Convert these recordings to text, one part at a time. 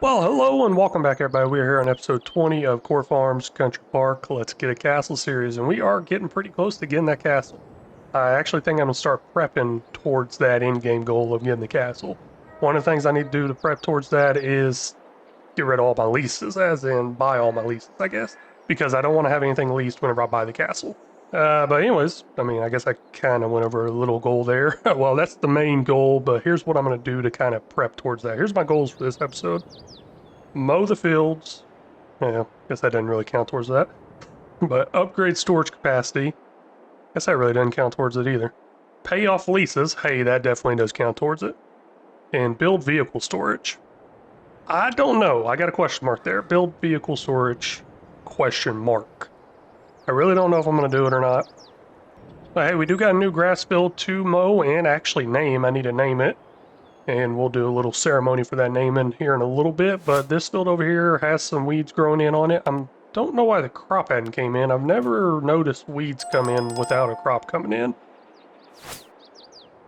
Well, hello and welcome back, everybody. We're here on episode 20 of Core Farms Country Park. Let's get a castle series, and we are getting pretty close to getting that castle. I actually think I'm going to start prepping towards that in-game goal of getting the castle. One of the things I need to do to prep towards that is get rid of all my leases, as in buy all my leases, I guess, because I don't want to have anything leased whenever I buy the castle. But anyways, I mean, I guess I kind of went over a little goal there. Well, that's the main goal, but here's what I'm going to do to kind of prep towards that. Here's my goals for this episode. Mow the fields. Yeah, guess that doesn't really count towards that. But upgrade storage capacity. Guess that really doesn't count towards it either. Pay off leases. Hey, that definitely does count towards it. And build vehicle storage. I don't know. I got a question mark there. Build vehicle storage, question mark. I really don't know if I'm going to do it or not. But hey, we do got a new grass field to mow and actually name. I need to name it. And we'll do a little ceremony for that naming here in a little bit, but this field over here has some weeds growing in on it. I don't know why the crop hadn't came in. I've never noticed weeds come in without a crop coming in.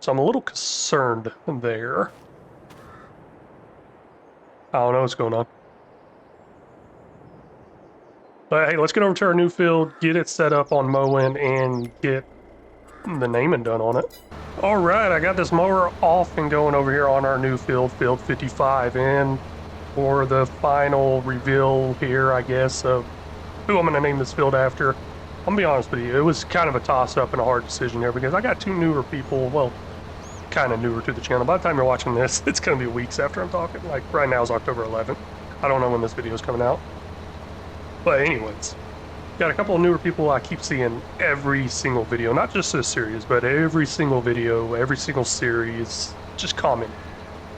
So I'm a little concerned there. I don't know what's going on. But hey, let's get over to our new field, get it set up on mowing, and get the naming done on it. All right, I got this mower off and going over here on our new field, field 55, and for the final reveal here, I guess, of who I'm going to name this field after. I'm going to be honest with you, it was kind of a toss-up and a hard decision there because I got two newer people, well, kind of newer to the channel. By the time you're watching this, it's going to be weeks after I'm talking. Like, right now is October 11th. I don't know when this video is coming out. But anyways, got a couple of newer people I keep seeing every single video, not just this series, but every single video, every single series, just comment.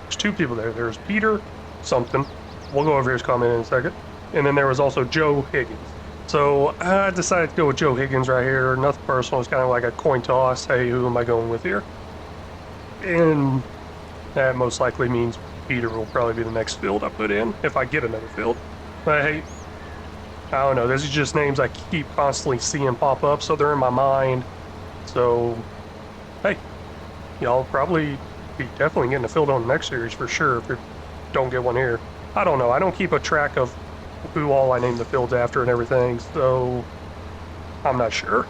There's two people there. There's Peter something. We'll go over his comment in a second. And then there was also Joe Higgins. So I decided to go with Joe Higgins right here. Nothing personal. It's kind of like a coin toss. Hey, who am I going with here? And that most likely means Peter will probably be the next field I put in if I get another field. But hey, I don't know, these are just names I keep constantly seeing pop up, so they're in my mind. So, hey, y'all probably be definitely getting a field on the next series for sure if you don't get one here. I don't know, I don't keep a track of who all I name the fields after and everything, so I'm not sure.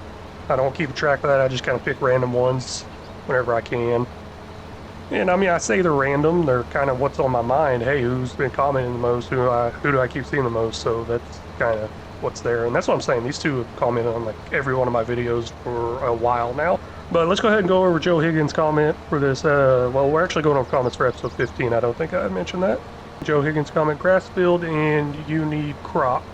I don't keep a track of that, I just kind of pick random ones whenever I can. And I mean, I say they're random, they're kind of what's on my mind. Hey, who's been commenting the most, who do I keep seeing the most, so that's kind of what's there. And that's what I'm saying, these two have commented on like every one of my videos for a while now. But let's go ahead and go over Joe Higgins' comment for this. Well, we're actually going over comments for episode 15. I don't think I mentioned that. Joe Higgins' comment, grass field and you need crops.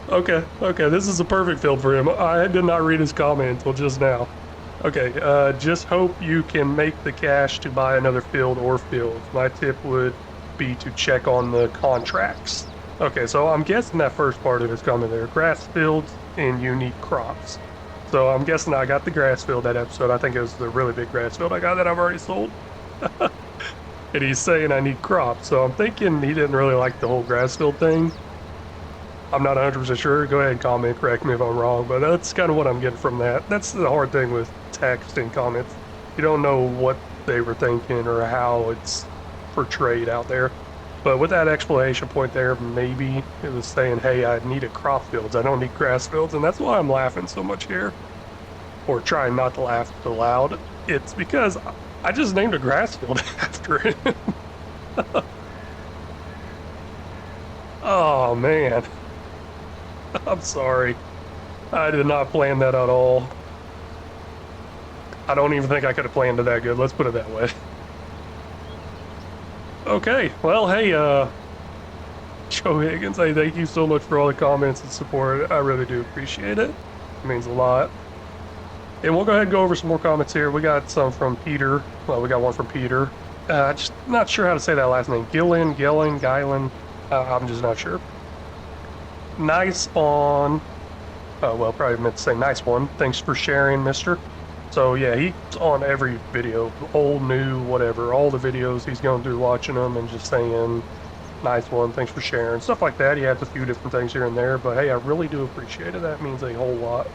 Okay, this is a perfect field for him. I did not read his comment until just now. Okay, just hope you can make the cash to buy another field or fields. My tip would be to check on the contracts. Okay, so I'm guessing that first part of his comment there, grass fields and unique crops. So I'm guessing I got the grass field that episode. I think it was the really big grass field I got that I've already sold. And he's saying I need crops. So I'm thinking he didn't really like the whole grass field thing. I'm not 100% sure. Go ahead and comment, correct me if I'm wrong, but that's kind of what I'm getting from that. That's the hard thing with text and comments. You don't know what they were thinking or how it's portrayed out there. But with that explanation point there, maybe it was saying, hey, I needed crop fields. I don't need grass fields. And that's why I'm laughing so much here. Or trying not to laugh too loud. It's because I just named a grass field after him. Oh, man. I'm sorry. I did not plan that at all. I don't even think I could have planned it that good. Let's put it that way. Okay, well, hey, Joe Higgins, hey, thank you so much for all the comments and support. I really do appreciate it. It means a lot. And we'll go ahead and go over some more comments here. We got some from Peter. Well, we got one from Peter. Just not sure how to say that last name. Gillen. I'm just not sure. Nice on, well, probably meant to say nice one. Thanks for sharing, mister. So yeah, he's on every video, old, new, whatever, all the videos he's going through watching them and just saying, nice one, thanks for sharing, stuff like that. He adds a few different things here and there, but hey, I really do appreciate it. That means a whole lot.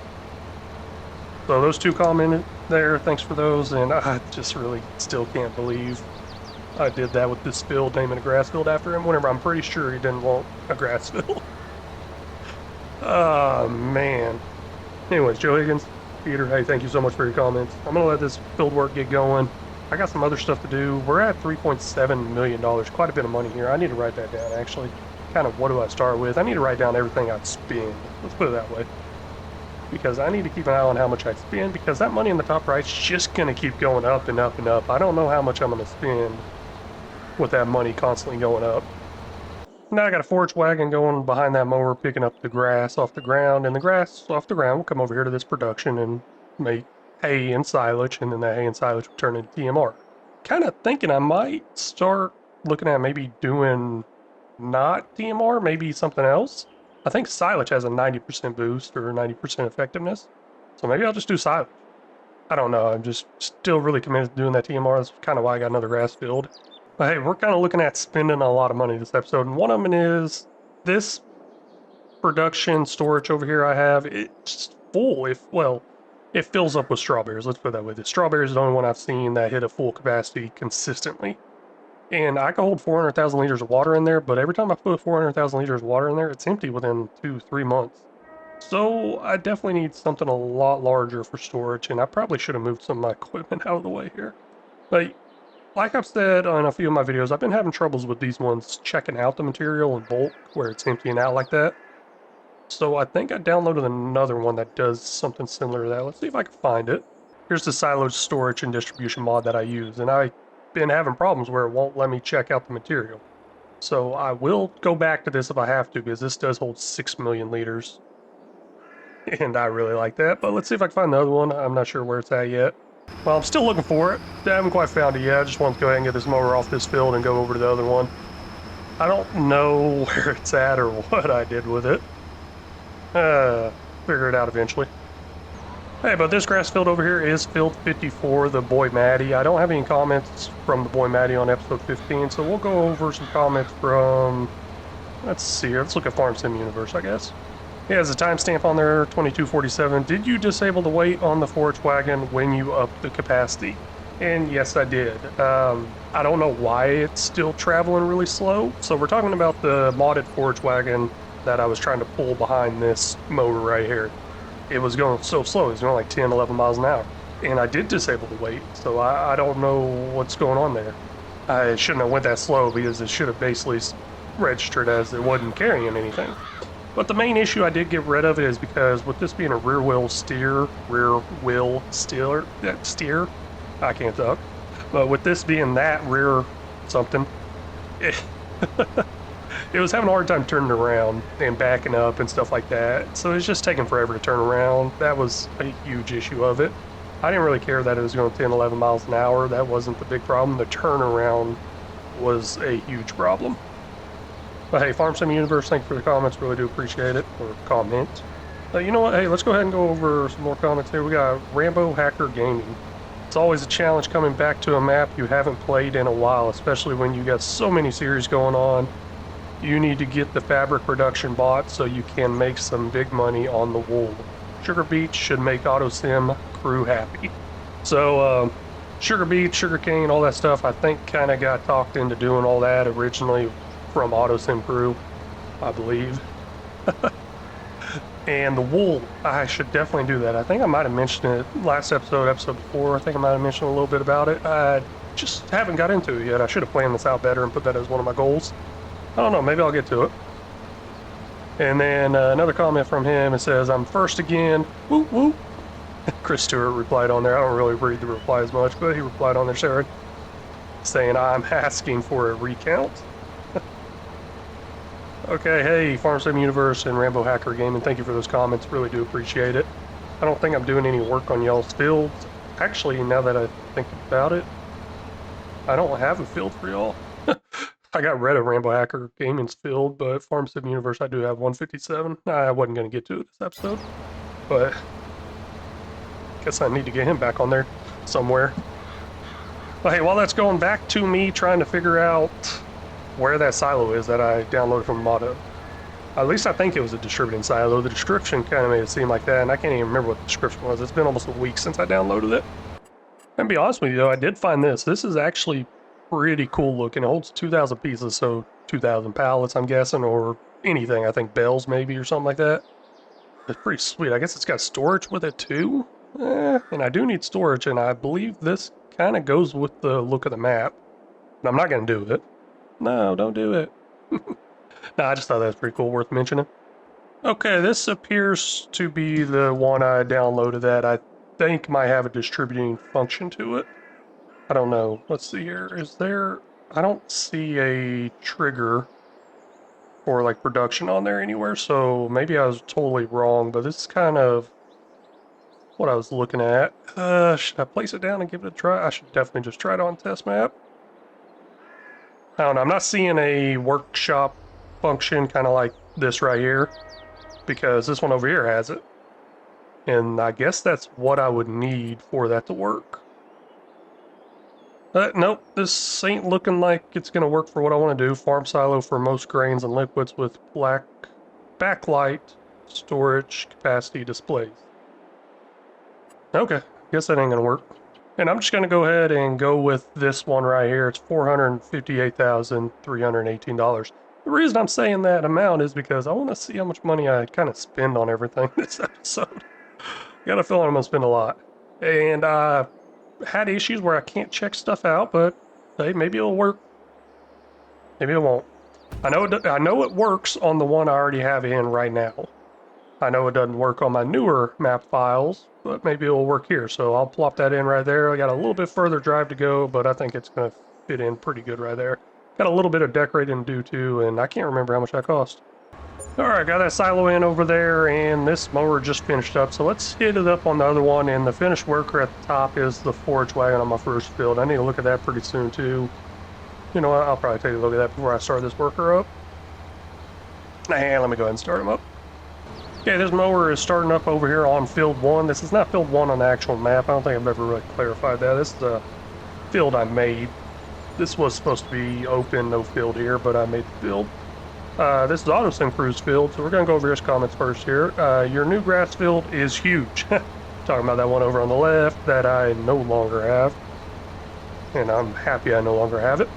So those two commented there, thanks for those, and I just really still can't believe I did that with this field, naming a grass field after him, whenever I'm pretty sure he didn't want a grass field. Oh, man. Anyways, Joe Higgins, Peter, hey, thank you so much for your comments. I'm going to let this field work get going. I got some other stuff to do. We're at $3.7 million, quite a bit of money here. I need to write that down, actually. Kind of what do I start with? I need to write down everything I'd spend. Let's put it that way. Because I need to keep an eye on how much I spend, because that money in the top right's just going to keep going up and up and up. I don't know how much I'm going to spend with that money constantly going up. Now I got a forage wagon going behind that mower, picking up the grass off the ground, and the grass off the ground will come over here to this production and make hay and silage, and then that hay and silage will turn into TMR. Kind of thinking I might start looking at maybe doing not TMR, maybe something else. I think silage has a 90% boost or 90% effectiveness, so maybe I'll just do silage. I don't know, I'm just still really committed to doing that TMR. That's kind of why I got another grass field. But hey, we're kind of looking at spending a lot of money this episode, and one of them is this production storage over here I have. It's full. It fills up with strawberries. Let's put it that way. The strawberries is the only one I've seen that hit a full capacity consistently. And I can hold 400,000 liters of water in there, but every time I put 400,000 liters of water in there, it's empty within 2-3 months. So I definitely need something a lot larger for storage, and I probably should have moved some of my equipment out of the way here. But like I've said on a few of my videos, I've been having troubles with these ones checking out the material in bulk where it's emptying out like that. So I think I downloaded another one that does something similar to that. Let's see if I can find it. Here's the silage storage and distribution mod that I use, and I've been having problems where it won't let me check out the material. So I will go back to this if I have to, because this does hold 6 million liters. And I really like that, but let's see if I can find the other one. I'm not sure where it's at yet. Well, I'm still looking for it. I haven't quite found it yet. I just want to go ahead and get this mower off this field and go over to the other one. I don't know where it's at or what I did with it. Figure it out eventually. Hey, but this grass field over here is field 54, the boy Maddie. I don't have any comments from the boy Maddie on episode 15, so we'll go over some comments from, let's see here, let's look at Farm Sim Universe, I guess. He has a timestamp on there, 2247. Did you disable the weight on the forage wagon when you upped the capacity? And yes, I did. I don't know why it's still traveling really slow. So we're talking about the modded forage wagon that I was trying to pull behind this mower right here. It was going so slow, it was going like 10, 11 miles an hour. And I did disable the weight, so I don't know what's going on there. I shouldn't have went that slow because it should have basically registered as it wasn't carrying anything. But the main issue I did get rid of it is because with this being a rear wheel steer, I can't talk. But with this being that rear something, it was having a hard time turning around and backing up and stuff like that. So it's just taking forever to turn around. That was a huge issue of it. I didn't really care that it was going 10, 11 miles an hour. That wasn't the big problem. The turnaround was a huge problem. But hey, Farm Sim Universe, thank you for the comments. Really do appreciate it. Or comment. You know what? Hey, let's go ahead and go over some more comments here. We got Rambo Hacker Gaming. It's always a challenge coming back to a map you haven't played in a while, especially when you got so many series going on. You need to get the fabric production bought so you can make some big money on the wool. Sugar Beach should make AutoSim crew happy. So, Sugar Beach, Sugar Cane, all that stuff, I think kind of got talked into doing all that originally from AutoSim crew, I believe. And the wool, I should definitely do that. I think I might have mentioned it last episode before. I think I might have mentioned a little bit about it. I just haven't got into it yet. I should have planned this out better and put that as one of my goals. I don't know, maybe I'll get to it. And then another comment from him, it says, I'm first again, whoop whoop. Chris Stewart replied on there. I don't really read the replies much, but he replied on there, Sarah, saying, I'm asking for a recount. Okay, hey, Farm Sim Universe and Rambo Hacker Gaming, thank you for those comments. Really do appreciate it. I don't think I'm doing any work on y'all's fields. Actually, now that I think about it, I don't have a field for y'all. I got rid of Rambo Hacker Gaming's field, but Farm Sim Universe, I do have 157. I wasn't going to get to it this episode, but I guess I need to get him back on there somewhere. But hey, while that's going back to me trying to figure out where that silo is that I downloaded from Modo. At least I think it was a distributing silo. The description kind of made it seem like that, and I can't even remember what the description was. It's been almost a week since I downloaded it. And to be honest with you, though, I did find this. This is actually pretty cool looking. It holds 2,000 pieces, so 2,000 pallets, I'm guessing, or anything. I think bales maybe or something like that. It's pretty sweet. I guess it's got storage with it too. And I do need storage, and I believe this kind of goes with the look of the map. But I'm not going to do it. No, don't do it. No, I just thought that was pretty cool, worth mentioning. Okay, this appears to be the one I downloaded that I think might have a distributing function to it. I don't know. Let's see here. Is there... I don't see a trigger for like production on there anywhere, so maybe I was totally wrong, but this is kind of what I was looking at. Should I place it down and give it a try? I should definitely just try it on test map. I don't know. I'm not seeing a workshop function kind of like this right here, because this one over here has it. And I guess that's what I would need for that to work. Nope, this ain't looking like it's going to work for what I want to do. Farm silo for most grains and liquids with black backlight storage capacity displays. Okay, guess that ain't going to work. And I'm just going to go ahead and go with this one right here. It's $458,318. The reason I'm saying that amount is because I want to see how much money I kind of spend on everything this episode. Got a feeling I'm going to spend a lot. And had issues where I can't check stuff out, but hey, maybe it'll work. Maybe it won't. I know it works on the one I already have in right now. I know it doesn't work on my newer map files, but maybe it'll work here. So I'll plop that in right there. I got a little bit further drive to go, but I think it's going to fit in pretty good right there. Got a little bit of decorating to do too, and I can't remember how much that cost. Alright, got that silo in over there, and this mower just finished up, so let's hit it up on the other one, and the finished worker at the top is the forage wagon on my first field. I need to look at that pretty soon too. You know what, I'll probably take a look at that before I start this worker up. And let me go ahead and start him up. Okay, this mower is starting up over here on field 1. This is not field 1 on the actual map. I don't think I've ever really clarified that. This is a field I made. This was supposed to be open, no field here, but I made the field. This is AutoSim Crew's field, so we're going to go over his comments first here. Your new grass field is huge. Talking about that one over on the left that I no longer have. And I'm happy I no longer have it.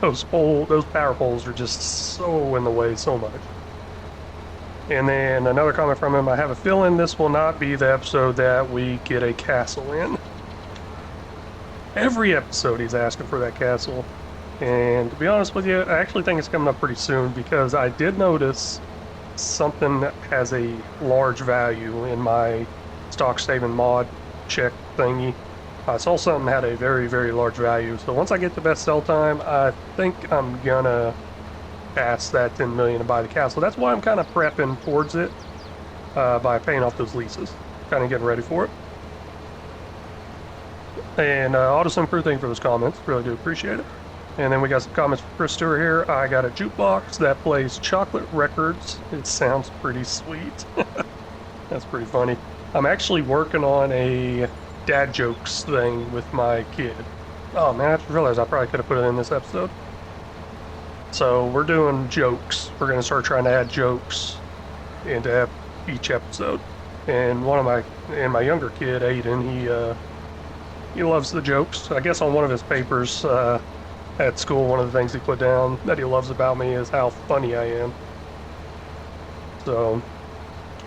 Those power poles are just so in the way so much. And then another comment from him, I have a feeling this will not be the episode that we get a castle in. Every episode he's asking for that castle. And to be honest with you, I actually think it's coming up pretty soon because I did notice something that has a large value in my stock saving mod check thingy. I saw something had a very, very large value. So once I get the best sell time, I think I'm gonna pass that 10 million and buy the castle. That's why I'm kind of prepping towards it by paying off those leases. Kind of getting ready for it. And AutoSim Crew, thank you for those comments. Really do appreciate it. And then we got some comments from Chris Stewart here. I got a jukebox that plays chocolate records. It sounds pretty sweet. That's pretty funny. I'm actually working on a dad jokes thing with my kid. Oh man, I just realized I probably could have put it in this episode. So we're doing jokes. We're going to start trying to add jokes into each episode. And my younger kid, Aiden, he loves the jokes. I guess on one of his papers, at school, one of the things he put down that he loves about me is how funny I am. So,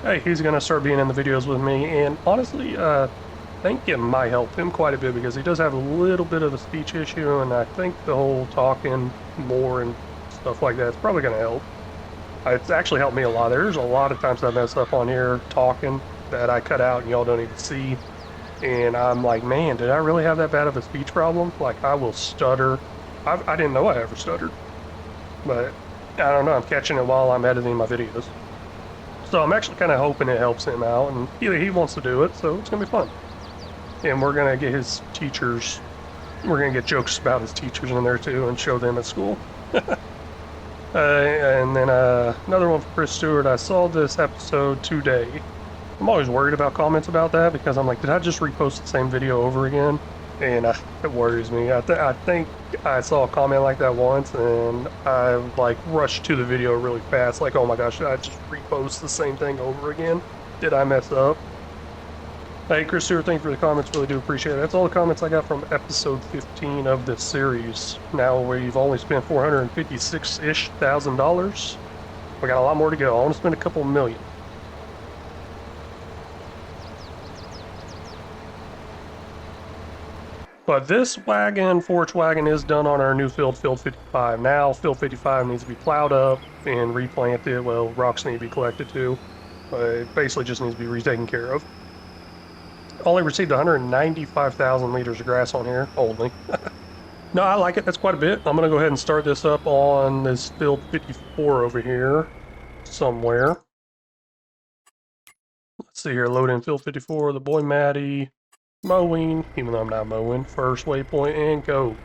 hey, he's going to start being in the videos with me, and honestly, I think it might help him quite a bit because he does have a little bit of a speech issue, and I think the whole talking more and stuff like that is probably going to help. It's actually helped me a lot. There's a lot of times I mess up on here talking that I cut out and y'all don't even see, and I'm like, man, did I really have that bad of a speech problem? Like, I will stutter. I didn't know I ever stuttered, but I don't know, I'm catching it while I'm editing my videos. So I'm actually kind of hoping it helps him out, and he wants to do it, so it's going to be fun. And we're going to get his teachers, we're going to get jokes about his teachers in there too and show them at school. And then another one from Chris Stewart, I saw this episode today. I'm always worried about comments about that because I'm like, did I just repost the same video over again? And it worries me. I think I saw a comment like that once, and I like rushed to the video really fast. Like, oh my gosh, did I just repost the same thing over again? Did I mess up? Hey, Chris Stewart, thank you for the comments. Really do appreciate it. That's all the comments I got from episode 15 of this series. Now we've only spent $456-ish thousand. We got a lot more to go. I want to spend a couple million. But this wagon, forage wagon, is done on our new field, Field 55. Now, Field 55 needs to be plowed up and replanted. Well, rocks need to be collected too. But it basically just needs to be retaken care of. Only received 195,000 liters of grass on here, only. No, I like it. That's quite a bit. I'm going to go ahead and start this up on this Field 54 over here somewhere. Let's see here. Load in Field 54, the boy Matty. Mowing, even though I'm not mowing. First waypoint and go.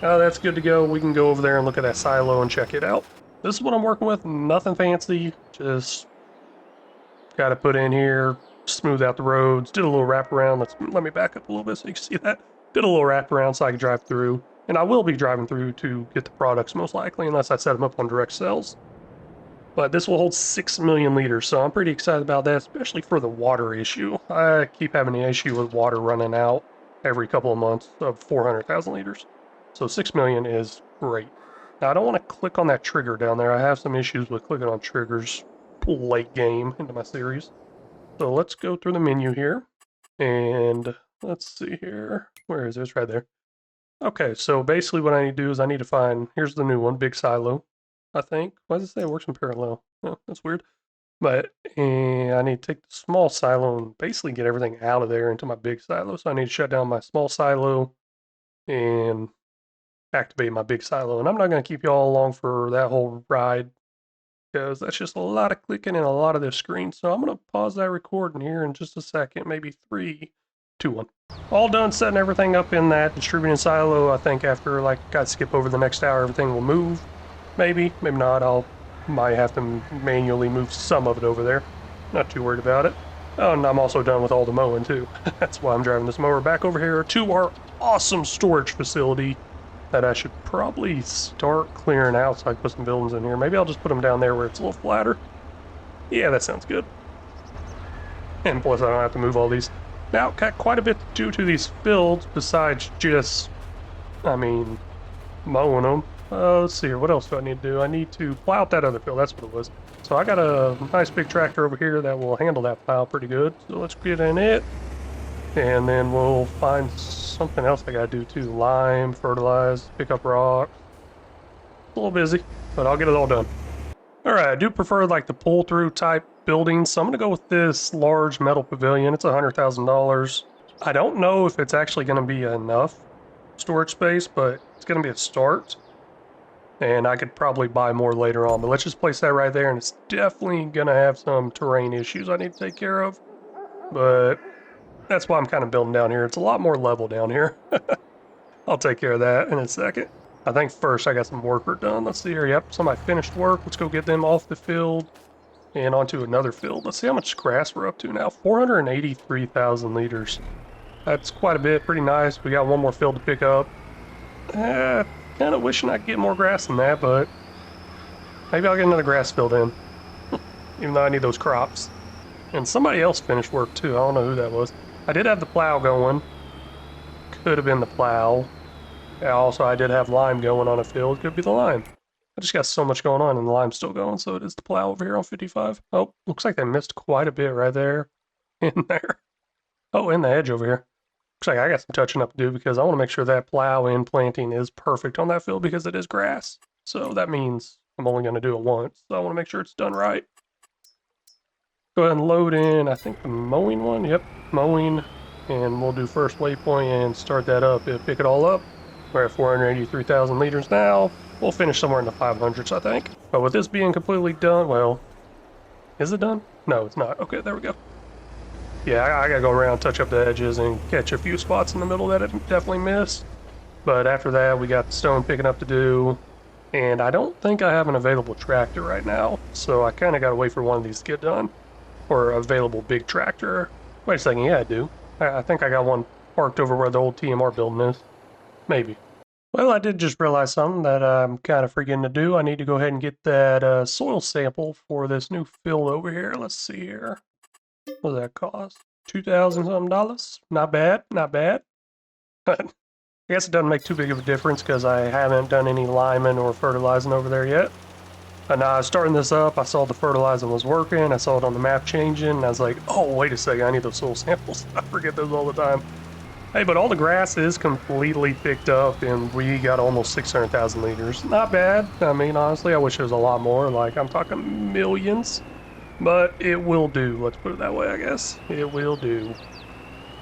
Oh, that's good to go. We can go over there and look at that silo and check it out. This is what I'm working with. Nothing fancy. Just got to put in here, smooth out the roads. Did a little wraparound. Let me back up a little bit so you can see that. Did a little wraparound so I can drive through. And I will be driving through to get the products most likely, unless I set them up on direct sales. But this will hold 6 million liters, so I'm pretty excited about that, especially for the water issue. I keep having the issue with water running out every couple of months of 400,000 liters. So 6 million is great. Now, I don't want to click on that trigger down there. I have some issues with clicking on triggers late game into my series. So let's go through the menu here. And let's see here. Where is this? Right there. Okay, so basically what I need to do is I need to find, here's the new one, Big Silo. I think. Why does it say it works in parallel? Oh, that's weird. But I need to take the small silo and basically get everything out of there into my big silo. So I need to shut down my small silo and activate my big silo. And I'm not going to keep you all along for that whole ride because that's just a lot of clicking and a lot of this screen. So I'm going to pause that recording here in just a second, maybe 3, 2, 1. All done setting everything up in that distributing silo. I think after like I skip over the next hour, everything will move. Maybe not. Might have to manually move some of it over there. Not too worried about it. Oh, and I'm also done with all the mowing too. That's why I'm driving this mower back over here to our awesome storage facility that I should probably start clearing out so I can put some buildings in here. Maybe I'll just put them down there where it's a little flatter. Yeah, that sounds good. And plus I don't have to move all these. Now, got quite a bit to do to these fields besides just, mowing them. Let's see here. What else do I need to do? I need to plow out that other field. That's what it was. So I got a nice big tractor over here that will handle that plow pretty good. So let's get in it. And then we'll find something else I got to do too. Lime, fertilize, pick up rock. A little busy, but I'll get it all done. All right, I do prefer like the pull-through type buildings. So I'm going to go with this large metal pavilion. It's $100,000. I don't know if it's actually going to be enough storage space, but it's going to be a start. And I could probably buy more later on, but let's just place that right there, and it's definitely going to have some terrain issues I need to take care of. But that's why I'm kind of building down here. It's a lot more level down here. I'll take care of that in a second. I think first I got some work done. Let's see here. Yep, somebody finished work. Let's go get them off the field and onto another field. Let's see how much grass we're up to now. 483,000 liters. That's quite a bit. Pretty nice. We got one more field to pick up. Kind of wishing I could get more grass than that, but maybe I'll get another grass field in. Even though I need those crops. And somebody else finished work too. I don't know who that was. I did have the plow going. Could have been the plow. Yeah, also, I did have lime going on a field. Could be the lime. I just got so much going on and the lime's still going, so it is the plow over here on 55. Oh, looks like they missed quite a bit right there. In there. Oh, in the edge over here. Looks like I got some touching up to do because I want to make sure that plow and planting is perfect on that field because it is grass. So that means I'm only going to do it once. So I want to make sure it's done right. Go ahead and load in, I think the mowing one. Yep, mowing. And we'll do first waypoint and start that up. It'll pick it all up. We're at 483,000 liters now. We'll finish somewhere in the 500s, I think. But with this being completely done, well, is it done? No, it's not. Okay, there we go. Yeah, I gotta go around, touch up the edges, and catch a few spots in the middle that it definitely missed. But after that, we got the stone picking up to do. And I don't think I have an available tractor right now. So I kind of gotta wait for one of these to get done. Or available big tractor. Wait a second, yeah, I do. I think I got one parked over where the old TMR building is. Maybe. Well, I did just realize something that I'm kind of forgetting to do. I need to go ahead and get that soil sample for this new field over here. Let's see here. What does that cost? $2,000 something dollars. Not bad, not bad. But I guess it doesn't make too big of a difference because I haven't done any liming or fertilizing over there yet. And now I was starting this up, I saw the fertilizing was working, I saw it on the map changing, and I was like, oh, wait a second, I need those soil samples. I forget those all the time. Hey, but all the grass is completely picked up, and we got almost 600,000 liters. Not bad. I mean, honestly, I wish it was a lot more. Like, I'm talking millions. But it will do. Let's put it that way, I guess. It will do.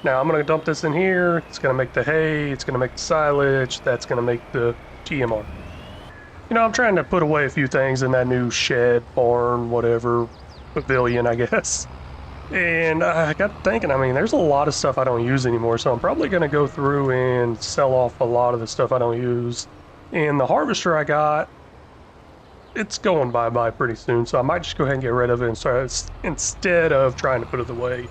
Now, I'm going to dump this in here. It's going to make the hay. It's going to make the silage. That's going to make the GMR. You know, I'm trying to put away a few things in that new shed, barn, whatever, pavilion, I guess. And I got thinking, I mean, there's a lot of stuff I don't use anymore, so I'm probably going to go through and sell off a lot of the stuff I don't use. And the harvester I got, it's going bye-bye pretty soon, so I might just go ahead and get rid of it and start, instead of trying to put it away.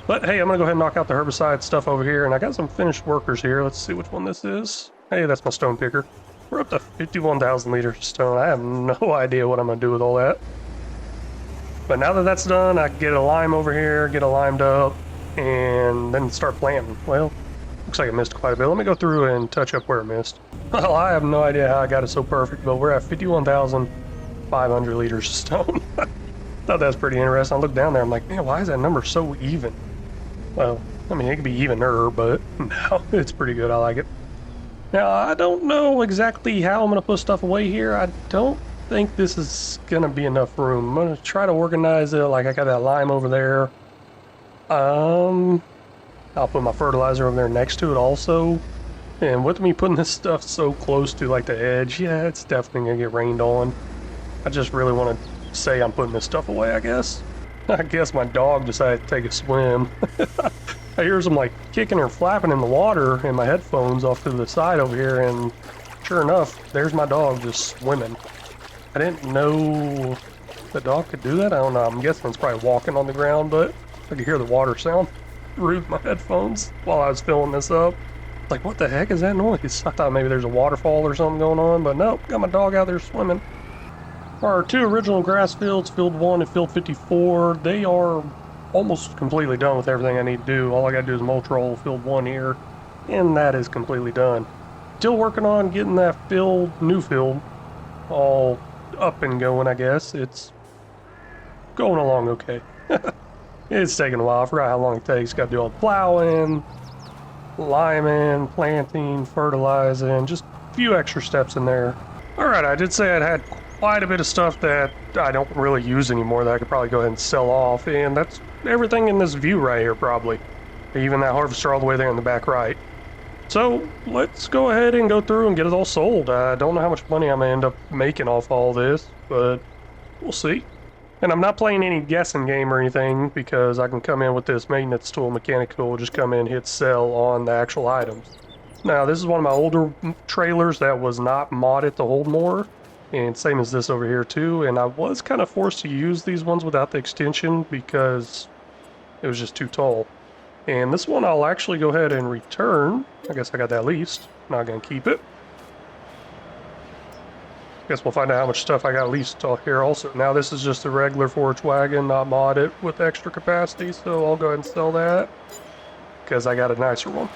But hey, I'm going to go ahead and knock out the herbicide stuff over here, and I got some finished workers here. Let's see which one this is. Hey, that's my stone picker. We're up to 51,000 liters of stone. I have no idea what I'm going to do with all that. But now that that's done, I can get a lime over here, get it limed up, and then start planting. Well, looks like I missed quite a bit. Let me go through and touch up where I missed. Well, I have no idea how I got it so perfect, but we're at 51,500 liters of stone. Thought that was pretty interesting. I looked down there, I'm like, man, why is that number so even? Well, I mean, it could be evener, but no, it's pretty good. I like it. Now, I don't know exactly how I'm going to put stuff away here. I don't think this is gonna be enough room. I'm gonna try to organize it. Like, I got that lime over there. I'll put my fertilizer over there next to it also. And with me putting this stuff so close to like the edge, yeah, it's definitely gonna get rained on. I just really want to say I'm putting this stuff away, I guess. I guess my dog decided to take a swim. I hear some like kicking or flapping in the water in my headphones off to the side over here, and sure enough, there's my dog just swimming. I didn't know the dog could do that. I don't know. I'm guessing it's probably walking on the ground, but I could hear the water sound through my headphones while I was filling this up. Like, what the heck is that noise? I thought maybe there's a waterfall or something going on, but nope, got my dog out there swimming. Our two original grass fields, field 1 and field 54, they are almost completely done with everything I need to do. All I gotta do is mulch roll field 1 here, and that is completely done. Still working on getting that new field, all up and going, I guess. It's going along okay. It's taking a while. I forgot how long it takes. Got to do all the plowing, liming, planting, fertilizing, just a few extra steps in there. Alright, I did say I'd had quite a bit of stuff that I don't really use anymore that I could probably go ahead and sell off, and that's everything in this view right here, probably. Even that harvester all the way there in the back right. So let's go ahead and go through and get it all sold. I don't know how much money I'm gonna end up making off all this, but we'll see. And I'm not playing any guessing game or anything because I can come in with this maintenance tool, mechanic tool, just come in, hit sell on the actual items. Now, this is one of my older trailers that was not modded to hold more, and same as this over here too, and I was kind of forced to use these ones without the extension because it was just too tall. And this one I'll actually go ahead and return. I guess I got that leased. Not gonna keep it. Guess we'll find out how much stuff I got leased here also. Now this is just a regular forage wagon, not modded with extra capacity, so I'll go ahead and sell that because I got a nicer one.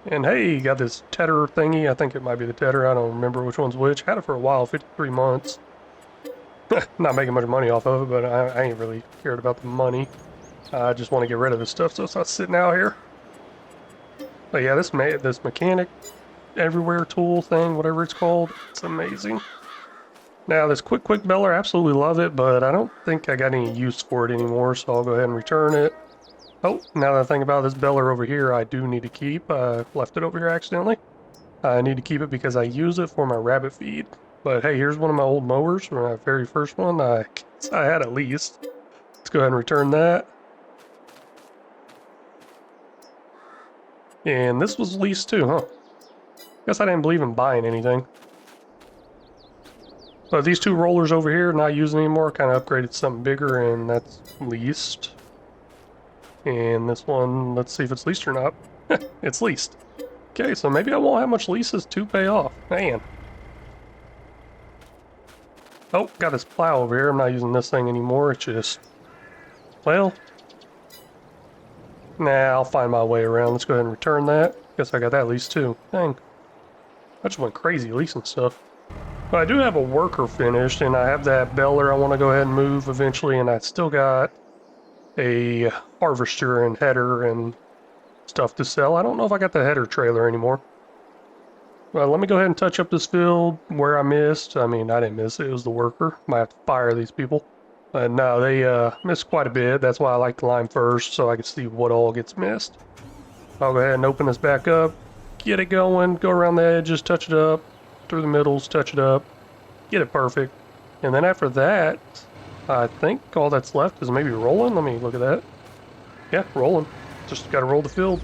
And hey, got this tedder thingy. I think it might be the tedder. I don't remember which one's which. Had it for a while, 53 months. Not making much money off of it, but I ain't really cared about the money. I just want to get rid of this stuff so it's not sitting out here. But yeah, this mechanic everywhere tool thing, whatever it's called, it's amazing. Now this quick beller, absolutely love it, but I don't think I got any use for it anymore, so I'll go ahead and return it. Oh, now that I think about this beller over here, I do need to keep. I left it over here accidentally. I need to keep it because I use it for my rabbit feed. But hey, here's one of my old mowers, my very first one. I had at least. Let's go ahead and return that. And this was leased too, huh? Guess I didn't believe in buying anything. But these two rollers over here, not using anymore, kind of upgraded something bigger, and that's leased. And this one, let's see if it's leased or not. It's leased. Okay, so maybe I won't have much leases to pay off. Man. Oh, got this plow over here. I'm not using this thing anymore. It's just, well, Nah, I'll find my way around. Let's go ahead and return that. Guess I got that lease too. Dang. I just went crazy leasing stuff. But I do have a worker finished, and I have that baler I want to go ahead and move eventually, and I still got a harvester and header and stuff to sell. I don't know if I got the header trailer anymore. Well, let me go ahead and touch up this field where I missed. I mean, I didn't miss it. It was the worker. Might have to fire these people. But no, they missed quite a bit. That's why I like to lime first, so I can see what all gets missed. I'll go ahead and open this back up, get it going, go around the edges, touch it up, through the middles, touch it up, get it perfect. And then after that, I think all that's left is maybe rolling. Let me look at that. Yeah, rolling. Just got to roll the field.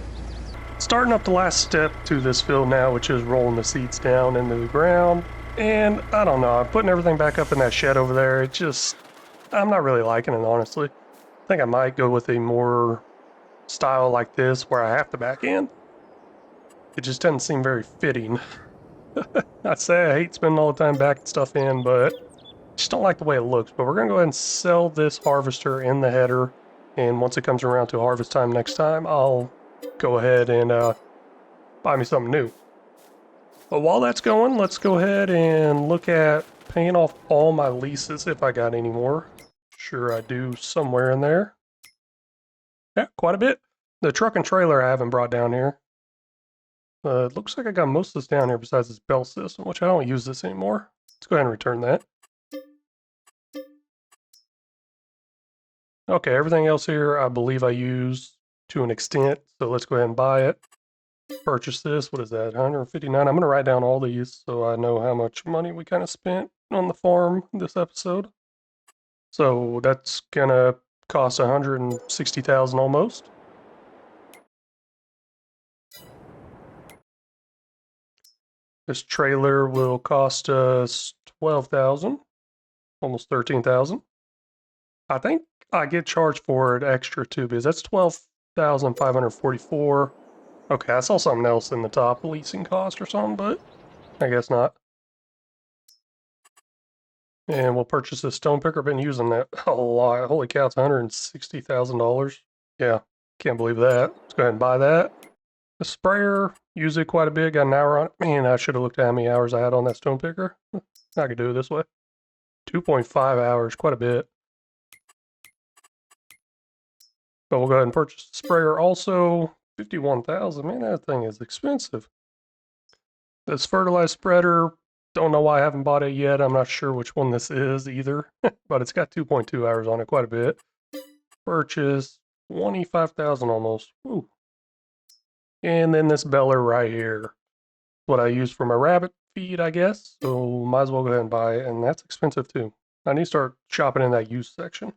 Starting up the last step to this field now, which is rolling the seeds down into the ground. And I don't know, I'm putting everything back up in that shed over there. It just, I'm not really liking it, honestly. I think I might go with a more style like this where I have to back in. It just doesn't seem very fitting. I say I hate spending all the time backing stuff in, but I just don't like the way it looks. But we're going to go ahead and sell this harvester in the header. And once it comes around to harvest time next time, I'll go ahead and buy me something new. But while that's going, let's go ahead and look at paying off all my leases if I got any more. Sure I do somewhere in there. Yeah, quite a bit. The truck and trailer I haven't brought down here. It looks like I got most of this down here besides this bell system, which I don't use this anymore. Let's go ahead and return that. Okay, everything else here I believe I used to an extent, so let's go ahead and buy it. Purchase this. What is that? 159. I'm going to write down all these so I know how much money we kind of spent on the farm this episode. So that's going to cost 160,000 almost. This trailer will cost us 12,000, almost 13,000. I think I get charged for it extra too, because that's 12,544. Okay, I saw something else in the top, leasing cost or something, but I guess not. And we'll purchase this stone picker. Been using that a lot. Holy cow, it's $160,000. Yeah, can't believe that. Let's go ahead and buy that. The sprayer, use it quite a bit. Got an hour on it. Man, I should have looked at how many hours I had on that stone picker. I could do it this way. 2.5 hours, quite a bit. But we'll go ahead and purchase the sprayer also. 51,000. Man, that thing is expensive. This fertilizer spreader, don't know why I haven't bought it yet. I'm not sure which one this is either, but it's got 2.2 hours on it, quite a bit. Purchase 25,000 almost. Woo. And then this beller right here, what I use for my rabbit feed, I guess. So might as well go ahead and buy it, and that's expensive too. I need to start shopping in that used section.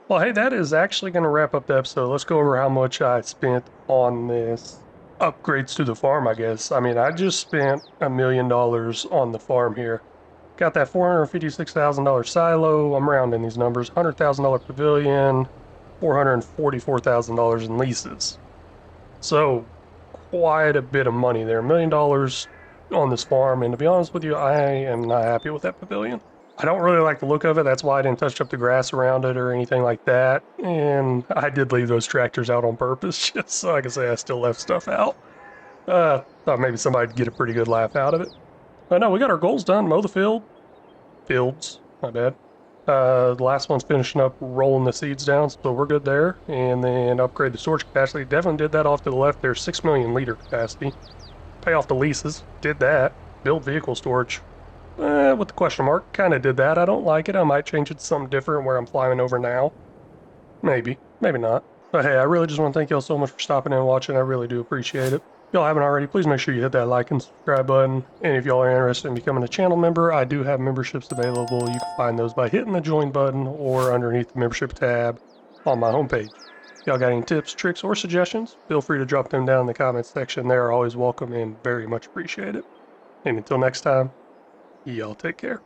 Well, hey, that is actually going to wrap up the episode. Let's go over how much I spent on this upgrades to the farm, I guess. I mean, I just spent $1 million on the farm here. Got that $456,000 silo. I'm rounding these numbers. $100,000 pavilion, $444,000 in leases. So, quite a bit of money there. $1 million on this farm, and to be honest with you, I am not happy with that pavilion. I don't really like the look of it. That's why I didn't touch up the grass around it or anything like that. And I did leave those tractors out on purpose, just so I can say I still left stuff out. Thought maybe somebody'd get a pretty good laugh out of it. But no, we got our goals done. Mow the fields, my bad. The last one's finishing up rolling the seeds down, so we're good there. And then upgrade the storage capacity. Definitely did that off to the left there, 6 million liter capacity. Pay off the leases, did that. Build vehicle storage. With the question mark, kind of did that. I don't like it. I might change it to something different where I'm flying over now. Maybe, maybe not. But hey, I really just want to thank y'all so much for stopping in and watching. I really do appreciate it. If y'all haven't already, please make sure you hit that like and subscribe button. And if y'all are interested in becoming a channel member, I do have memberships available. You can find those by hitting the join button or underneath the membership tab on my homepage. If y'all got any tips, tricks, or suggestions, feel free to drop them down in the comments section. They are always welcome and very much appreciated. And until next time, y'all take care.